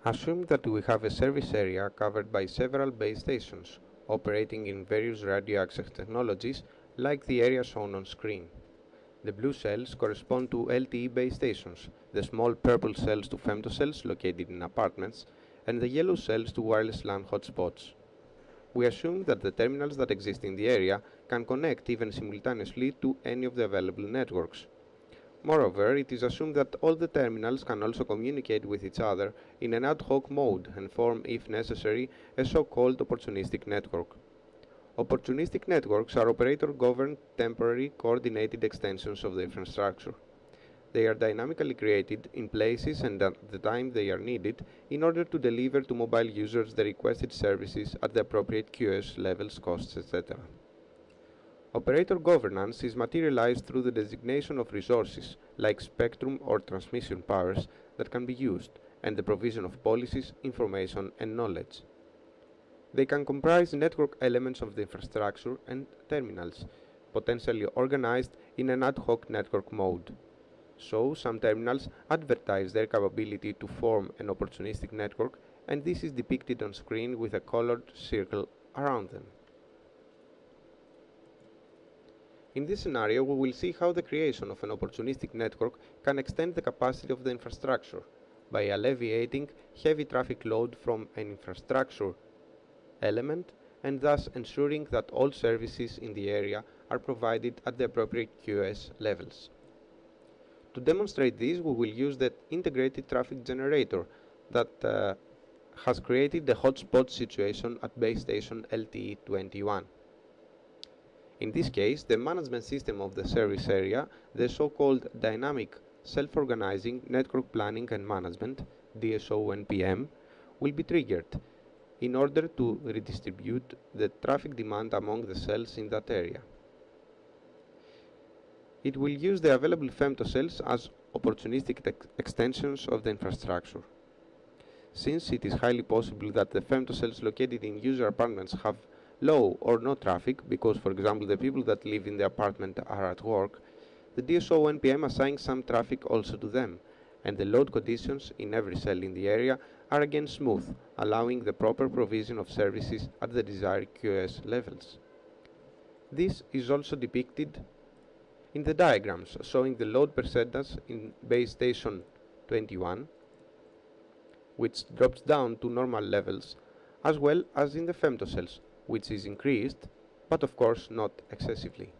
Assume that we have a service area covered by several base stations, operating in various radio access technologies like the area shown on screen. The blue cells correspond to LTE base stations, the small purple cells to femtocells located in apartments, and the yellow cells to wireless LAN hotspots. We assume that the terminals that exist in the area can connect even simultaneously to any of the available networks. Moreover, it is assumed that all the terminals can also communicate with each other in an ad hoc mode and form, if necessary, a so-called opportunistic network. Opportunistic networks are operator-governed, temporary, coordinated extensions of the infrastructure. They are dynamically created in places and at the time they are needed in order to deliver to mobile users the requested services at the appropriate QoS levels, costs, etc. Operator governance is materialized through the designation of resources, like spectrum or transmission powers, that can be used, and the provision of policies, information, and knowledge. They can comprise network elements of the infrastructure and terminals, potentially organized in an ad hoc network mode. So, some terminals advertise their capability to form an opportunistic network, and this is depicted on screen with a colored circle around them. In this scenario, we will see how the creation of an opportunistic network can extend the capacity of the infrastructure by alleviating heavy traffic load from an infrastructure element and thus ensuring that all services in the area are provided at the appropriate QoS levels. To demonstrate this, we will use the integrated traffic generator that has created the hotspot situation at base station LTE21. In this case, the management system of the service area, the so-called Dynamic Self-Organizing Network Planning and Management, DSO-NPM, will be triggered in order to redistribute the traffic demand among the cells in that area. It will use the available femtocells as opportunistic extensions of the infrastructure. Since it is highly possible that the femtocells located in user apartments have low or no traffic, because for example the people that live in the apartment are at work, the DSO-NPM assigns some traffic also to them, and the load conditions in every cell in the area are again smooth, allowing the proper provision of services at the desired QoS levels. This is also depicted in the diagrams showing the load percentage in base station 21, which drops down to normal levels, as well as in the femtocells, which is increased, but of course not excessively.